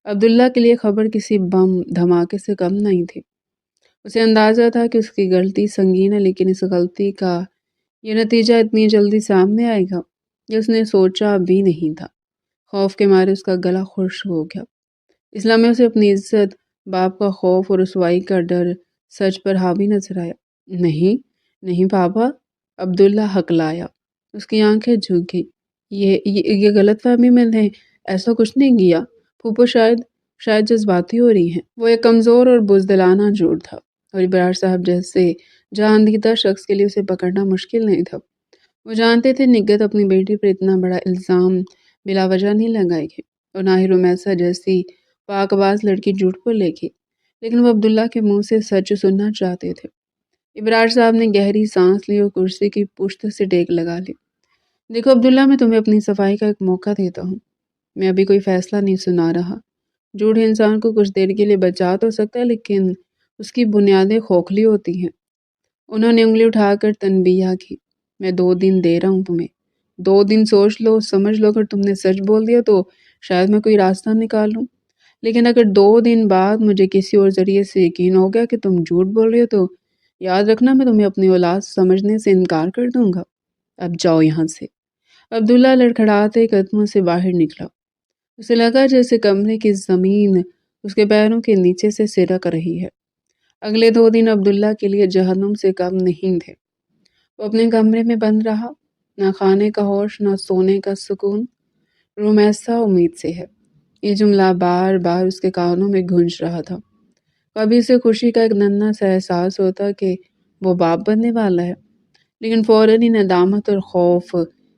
عبداللہ کے لیے خبر کسی بم دھماکے سے کم نہیں تھی۔ اسے اندازہ تھا کہ اس کی غلطی سنگین ہے، لیکن اس غلطی کا یہ نتیجہ اتنی جلدی سامنے آئے گا یہ اس نے سوچا بھی نہیں تھا۔ خوف کے مارے اس کا گلا خشک ہو گیا۔ اس لمحے اسے اپنی عزت، باپ کا خوف اور رسوائی کا ڈر سچ پر حاوی نظر آیا۔ نہیں نہیں پاپا، عبداللہ ہکلایا۔ اس کی آنکھیں جھک گئی۔ یہ غلط فہمی، میں نے ایسا کچھ نہیں کیا۔ پھوپھو شاید جذباتی ہو رہی ہیں۔ وہ ایک کمزور اور بزدلانہ جھوٹ تھا، اور ابرار صاحب جیسے جہاں دیدہ شخص کے لیے اسے پکڑنا مشکل نہیں تھا۔ وہ جانتے تھے نگہت اپنی بیٹی پر اتنا بڑا الزام بلا وجہ نہیں لگائے گی، اور نہ ہی رومیسا جیسی پاک باز لڑکی جھوٹ بولے گی، لیکن وہ عبداللہ کے منہ سے سچ سننا چاہتے تھے۔ ابرار صاحب نے گہری سانس لی اور کرسی کی پشت سے ٹیک لگا لی۔ دیکھو عبداللہ، میں تمہیں اپنی صفائی کا ایک موقع دیتا ہوں۔ میں ابھی کوئی فیصلہ نہیں سنا رہا۔ جھوٹ انسان کو کچھ دیر کے لیے بچا تو سکتا ہے، لیکن اس کی بنیادیں کھوکھلی ہوتی ہیں۔ انہوں نے انگلی اٹھا کر تنبیہ کی۔ میں 2 دن دے رہا ہوں تمہیں۔ 2 دن سوچ لو، سمجھ لو، اگر تم نے سچ بول دیا تو شاید میں کوئی راستہ نکال لوں، لیکن اگر 2 دن بعد مجھے کسی اور ذریعے سے یقین ہو گیا کہ تم جھوٹ بول رہے ہو تو یاد رکھنا میں تمہیں اپنی اولاد سمجھنے سے انکار کر دوں گا۔ اب جاؤ یہاں سے۔ عبداللہ لڑکھڑاتے قدموں سے باہر نکلا۔ اسے لگا جیسے کمرے کی زمین اس کے پیروں کے نیچے سے سرک رہی ہے۔ اگلے 2 دن عبداللہ کے لیے جہنم سے کم نہیں تھے۔ وہ اپنے کمرے میں بند رہا، نہ کھانے کا ہوش، نہ سونے کا سکون۔ رومیسا امید سے ہے، یہ جملہ بار بار اس کے کانوں میں گونج رہا تھا۔ کبھی اسے خوشی کا ایک ننھا سا احساس ہوتا کہ وہ باپ بننے والا ہے، لیکن فوراً ہی ندامت اور خوف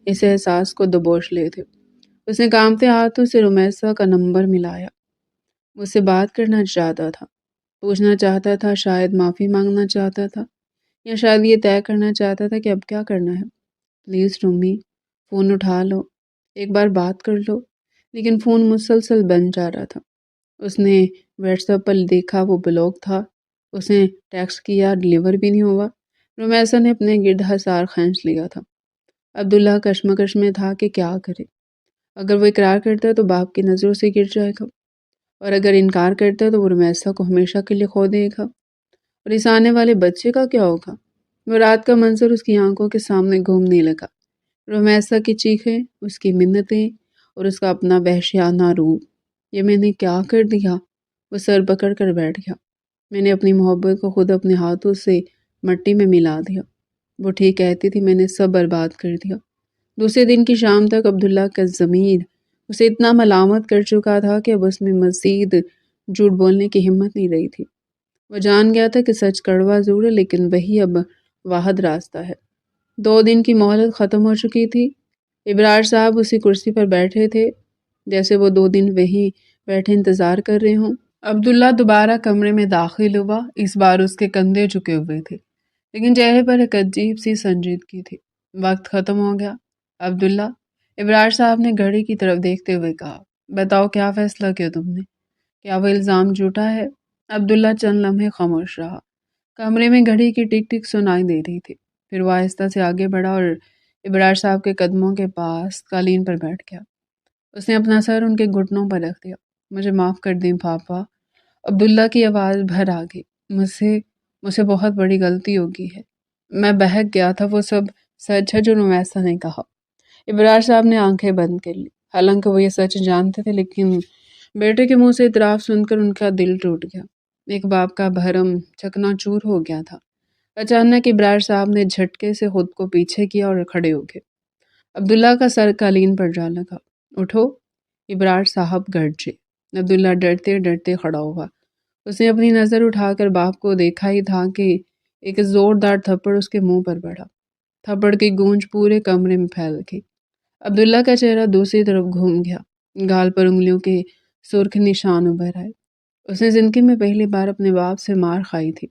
اس احساس کو دبوچ لیتے۔ اس نے کانپتے ہاتھوں سے رومیسا کا نمبر ملایا۔ وہ اس سے بات کرنا چاہتا تھا، پوچھنا چاہتا تھا، شاید معافی مانگنا چاہتا تھا، یا شاید یہ طے کرنا چاہتا تھا کہ اب کیا کرنا ہے۔ پلیز رومی، فون اٹھا لو، ایک بار بات کر لو۔ لیکن فون مسلسل بند جا رہا تھا۔ اس نے واٹس ایپ پر دیکھا، وہ بلاک تھا۔ اس نے ٹیکسٹ کیا، ڈیلیور بھی نہیں ہوا۔ رومیسا نے اپنے گرد حصار کھینچ لیا تھا۔ عبداللہ کشمکش میں تھا کہ کیا کرے۔ اگر وہ اقرار کرتا تو باپ کی نظروں سے گر جائے گا، اور اگر انکار کرتا تو وہ رومیسا کو ہمیشہ کے لیے کھو دے گا، اور اس آنے والے بچے کا کیا ہوگا؟ وہ رات کا منظر اس کی آنکھوں کے سامنے گھومنے لگا۔ رومیسا کی چیخیں، اس کی منتیں، اور اس کا اپنا وحشیانہ روپ۔ یہ میں نے کیا کر دیا؟ وہ سر پکڑ کر بیٹھ گیا۔ میں نے اپنی محبت کو خود اپنے ہاتھوں سے مٹی میں ملا دیا۔ وہ ٹھیک کہتی تھی، میں نے سب برباد کر دیا۔ دوسرے دن کی شام تک عبداللہ کا ضمیر اسے اتنا ملامت کر چکا تھا کہ اب اس میں مزید جھوٹ بولنے کی ہمت نہیں رہی تھی۔ وہ جان گیا تھا کہ سچ کڑوا ضرور ہے، لیکن وہی اب واحد راستہ ہے۔ 2 دن کی مہلت ختم ہو چکی تھی۔ ابرار صاحب اسی کرسی پر بیٹھے تھے جیسے وہ 2 دن وہیں بیٹھے انتظار کر رہے ہوں۔ عبداللہ دوبارہ کمرے میں داخل ہوا۔ اس بار اس کے کندھے جھکے ہوئے تھے، لیکن چہرے پر ایک عجیب سی سنجیدگی تھی۔ وقت ختم ہو گیا۔ عبداللہ، ابرار صاحب نے گھڑی کی طرف دیکھتے ہوئے کہا، بتاؤ کیا فیصلہ کیا تم نے؟ کیا وہ الزام جھوٹا ہے؟ عبداللہ چند لمحے خاموش رہا۔ کمرے میں گھڑی کی ٹک ٹک سنائی دے رہی تھی۔ پھر وہ آہستہ سے آگے بڑھا اور ابرار صاحب کے قدموں کے پاس قالین پر بیٹھ گیا۔ اس نے اپنا سر ان کے گھٹنوں پر رکھ دیا۔ مجھے معاف کر دیں پاپا۔ عبداللہ کی آواز بھر آ گئی۔ مجھ سے بہت بڑی غلطی ہو گئی ہے۔ میں بہک گیا تھا، وہ سب سچ ہے جو رومیسا نے کہا۔ ابرار صاحب نے آنکھیں بند کر لی۔ حالانکہ وہ یہ سچ جانتے تھے، لیکن بیٹے کے منہ سے اعتراف سن کر ان کا دل ٹوٹ گیا۔ ایک باپ کا بھرم چکنا چور ہو گیا تھا۔ اچانک ابرار صاحب نے جھٹکے سے خود کو پیچھے کیا اور کھڑے ہو گئے۔ عبداللہ کا سر قالین پر جا لگا۔ اٹھو، ابرار صاحب گرجے۔ عبداللہ ڈرتے ڈرتے کھڑا ہوا۔ اس نے اپنی نظر اٹھا کر باپ کو دیکھا ہی تھا کہ ایک زوردار تھپڑ اس کے منہ پر پڑا۔ تھپڑ کی گونج پورے کمرے میں پھیل گئی۔ عبداللہ کا چہرہ دوسری طرف گھوم گیا۔ گال پر انگلیوں کے سرخ نشان ابھر آئے۔ اس نے زندگی میں پہلی بار اپنے باپ سے مار کھائی تھی۔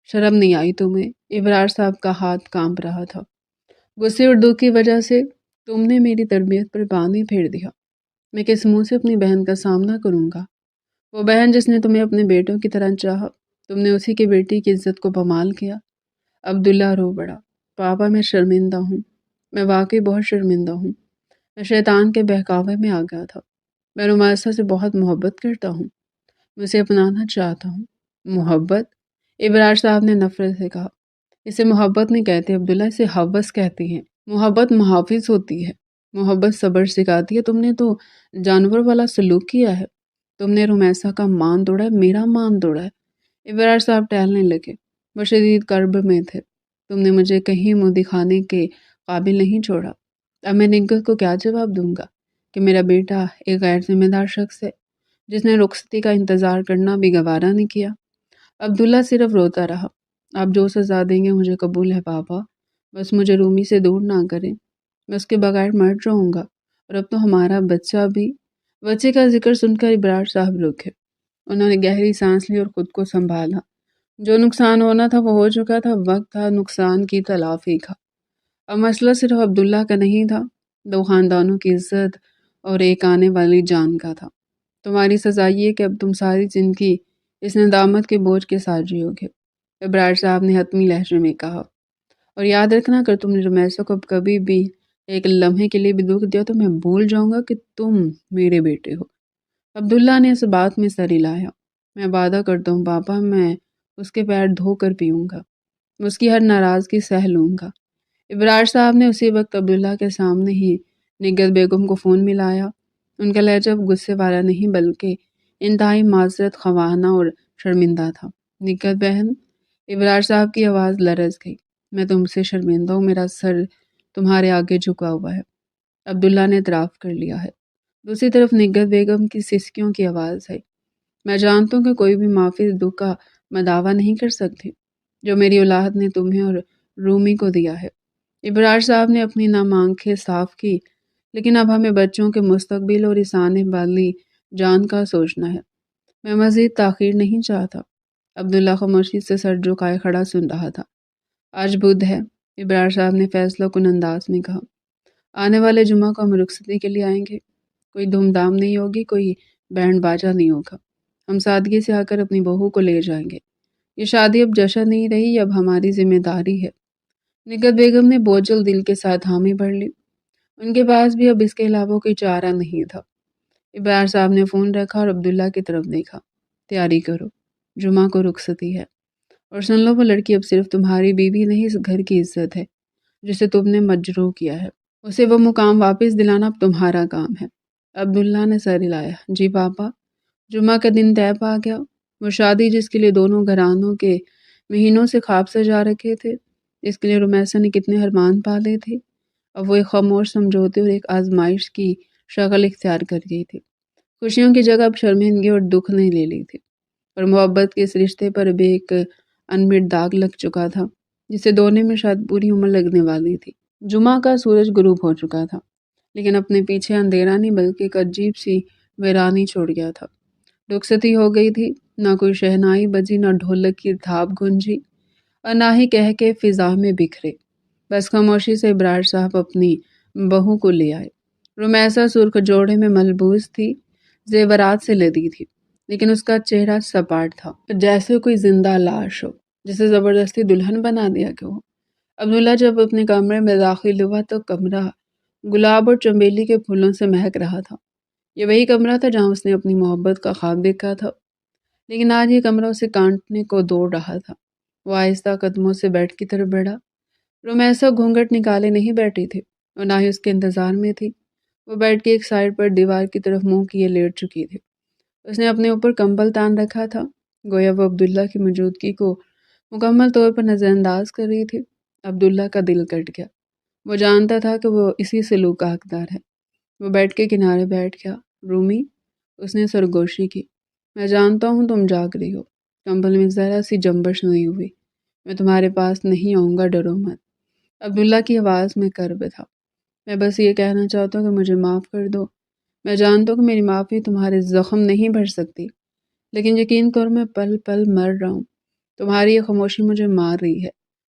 شرم نہیں آئی تمہیں؟ ابرار صاحب کا ہاتھ کانپ رہا تھا۔ غصے اور دکھ کی وجہ سے تم نے میری تربیت پر پانی پھیر دیا۔ میں کس منہ سے اپنی بہن کا سامنا کروں گا؟ وہ بہن جس نے تمہیں اپنے بیٹوں کی طرح چاہا، تم نے اسی کی بیٹی کی عزت کو پامال کیا۔ عبداللہ رو پڑا۔ پاپا میں شرمندہ ہوں، میں واقعی بہت شرمندہ ہوں۔ میں شیطان کے بہکاوے میں آ گیا تھا۔ میں رومیسا سے بہت محبت کرتا ہوں، میں اسے اپنانا چاہتا ہوں۔ محبت؟ ابرار صاحب نے نفرت سے کہا۔ اسے محبت نہیں کہتے عبداللہ، اسے ہوس کہتے ہیں۔ محبت محافظ ہوتی ہے، محبت صبر سکھاتی ہے۔ تم نے تو جانور والا سلوک کیا ہے۔ تم نے رومیسا کا مان توڑا ہے، میرا مان توڑا ہے۔ ابرار صاحب ٹہلنے لگے، وہ شدید کرب میں تھے۔ تم نے مجھے کہیں منہ دکھانے کے قابل نہیں چھوڑا۔ اب میں نگہت کو کیا جواب دوں گا کہ میرا بیٹا ایک غیر ذمہ دار شخص ہے جس نے رخصتی کا انتظار کرنا بھی گوارا نہیں کیا۔ عبداللہ صرف روتا رہا۔ آپ جو سزا دیں گے مجھے قبول ہے پاپا، بس مجھے رومی سے دور نہ کریں، میں اس کے بغیر مر جاؤں گا، اور اب تو ہمارا بچہ بھی۔ بچے کا ذکر سن کر ابرار صاحب رکے۔ انہوں نے گہری سانس لی اور خود کو سنبھالا۔ جو نقصان ہونا تھا وہ ہو چکا تھا، وقت تھا نقصان کی تلافی کا۔ اب مسئلہ صرف عبداللہ کا نہیں تھا، دو خاندانوں کی عزت اور ایک آنے والی جان کا تھا۔ تمہاری سزا یہ کہ اب تم ساری زندگی اس ندامت کے بوجھ کے ساتھ جیو گے، ابرار صاحب نے حتمی لہجے میں کہا۔ اور یاد رکھنا اگر تم نے رومیسا کو کبھی بھی ایک لمحے کے لیے بھی دکھ دیا تو میں بھول جاؤں گا کہ تم میرے بیٹے ہو۔ عبداللہ نے اس بات میں سر ہلایا۔ میں وعدہ کرتا ہوں پاپا، میں اس کے پیر دھو کر پیوں گا، میں اس کی ہر ناراضگی سہ لوں گا۔ ابرار صاحب نے اسی وقت عبداللہ کے سامنے ہی نگہت بیگم کو فون ملایا۔ ان کا لہجہ غصے والا نہیں بلکہ انتہائی معذرت خواہانہ اور شرمندہ تھا۔ نگہت بہن، ابرار صاحب کی آواز لرز گئی۔ میں تم سے شرمندہ ہوں، میرا سر تمہارے آگے جھکا ہوا ہے۔ عبداللہ نے اعتراف کر لیا ہے۔ دوسری طرف نگہت بیگم کی سسکیوں کی آواز ہے۔ میں جانتا ہوں کہ کوئی بھی معافی دکھ کا میں دعویٰ نہیں کر سکتی جو میری اولاد نے تمہیں اور رومی کو دیا ہے۔ ابرار صاحب نے اپنی نم آنکھیں صاف کی، لیکن اب ہمیں بچوں کے مستقبل اور اس آنے والی جان کا سوچنا ہے۔ میں مزید تاخیر نہیں چاہتا۔ عبداللہ خاموشی سے سر جھکائے کھڑا سن رہا تھا۔ آج بدھ ہے، ابرار صاحب نے فیصلہ کن انداز میں کہا۔ آنے والے جمعہ کو ہم رخصتی کے لیے آئیں گے۔ کوئی دھوم دھام نہیں ہوگی، کوئی بینڈ باجا نہیں ہوگا۔ ہم سادگی سے آ کر اپنی بہو کو لے جائیں گے۔ یہ شادی اب جشن نہیں رہی، اب ہماری ذمہ داری ہے۔ نگہت بیگم نے بوجھل دل کے ساتھ حامی بھر لی۔ ان کے پاس بھی اب اس کے علاوہ کوئی چارہ نہیں تھا۔ ابرار صاحب نے فون رکھا اور عبداللہ کی طرف دیکھا۔ تیاری کرو، جمعہ کو رخصتی ہے، اور سن لو وہ لڑکی اب صرف تمہاری بیوی نہیں، اس گھر کی عزت ہے جسے تم نے مجروح کیا ہے۔ اسے وہ مقام واپس دلانا اب تمہارا کام ہے۔ عبداللہ نے سر ہلایا۔ جی پاپا۔ جمعہ کا دن طے پا گیا۔ وہ شادی جس کے لیے دونوں گھرانوں کے مہینوں سے خواب سجا رکھے تھے، اس کے لیے رومیسا نے کتنے ارمان پالے تھے، اب وہ ایک خاموش سمجھوتے اور ایک آزمائش کی شکل اختیار کر گئی تھی۔ خوشیوں کی جگہ اب شرمندگی اور دکھ نے لے لی تھی، اور محبت کے اس رشتے پر بھی ایک انمٹ داغ لگ چکا تھا جسے دھونے میں شاید پوری عمر لگنے والی تھی۔ جمعہ کا سورج غروب ہو چکا تھا، لیکن اپنے پیچھے اندھیرا نہیں بلکہ ایک عجیب سی ویرانی چھوڑ گیا تھا۔ رخصتی ہو گئی تھی، نہ کوئی شہنائی بجی، نہ ڈھولک کی دھاپ گونجی، اور نہ ہی کہہ کے فضا میں بکھرے۔ بس خاموشی سے ابرار صاحب اپنی بہو کو لے آئے۔ رومیسا سرخ جوڑے میں ملبوس تھی، زیورات سے لدی تھی، لیکن اس کا چہرہ سپاٹ تھا، جیسے کوئی زندہ لاش ہو جسے زبردستی دلہن بنا دیا گیا ہو۔ عبداللہ جب اپنے کمرے میں داخل ہوا تو کمرہ گلاب اور چنبیلی کے پھولوں سے مہک رہا تھا۔ یہ وہی کمرہ تھا جہاں اس نے اپنی محبت کا خواب دیکھا تھا، لیکن آج یہ کمرہ اسے کانٹنے کو دوڑ رہا تھا۔ وہ آہستہ قدموں سے بیڈ کی طرف بڑھا۔ رومیسا گھونگھٹ نکالے نہیں بیٹھی تھی اور نہ ہی اس کے انتظار میں تھی۔ وہ بیڈ کے ایک سائڈ پر دیوار کی طرف منہ کیے لیٹ چکی تھی۔ اس نے اپنے اوپر کمبل تان رکھا تھا، گویا وہ عبداللہ کی موجودگی کو مکمل طور پر نظر انداز کر رہی تھی۔ عبداللہ کا دل کٹ گیا۔ وہ جانتا تھا کہ وہ اسی سلوک کا حقدار ہے۔ وہ بیڈ کے کنارے بیٹھ گیا۔ رومی، اس نے سرگوشی کی، میں جانتا ہوں تم جاگ رہی ہو، کمبل میں ذرا سی جنبش نہیں ہوئی، میں تمہارے پاس نہیں آؤں گا، ڈرو مت۔ عبداللہ کی آواز میں کرب تھا۔ میں بس یہ کہنا چاہتا ہوں کہ مجھے معاف کر دو۔ میں جانتا ہوں کہ میری معافی تمہارے زخم نہیں بھر سکتی، لیکن یقین کرو میں پل پل مر رہا ہوں۔ تمہاری یہ خاموشی مجھے مار رہی ہے۔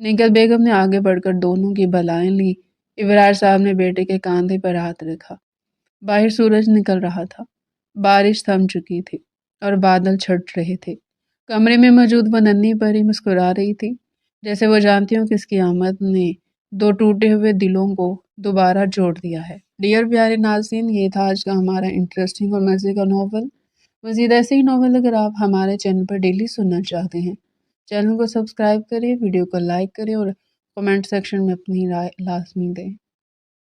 نگل بیگم نے آگے بڑھ کر دونوں کی بلائیں لی۔ ابرار صاحب نے بیٹے کے کاندھے پر ہاتھ رکھا۔ باہر سورج نکل رہا تھا، بارش تھم چکی تھی اور بادل چھٹ رہے تھے۔ کمرے میں موجود وہ ننھی پری مسکرا رہی تھی، جیسے وہ جانتی ہوں کہ اس کی آمد نے دو ٹوٹے ہوئے دلوں کو دوبارہ جوڑ دیا ہے۔ ڈیئر پیارے ناظرین، یہ تھا آج کا ہمارا انٹرسٹنگ اور مزے کا ناول۔ مزید ایسے ہی ناول اگر آپ ہمارے چینل پر ڈیلی سننا چاہتے ہیں، چینل کو سبسکرائب کریں، ویڈیو کو لائک کریں اور کمنٹ سیکشن میں اپنی رائے لازمی دیں۔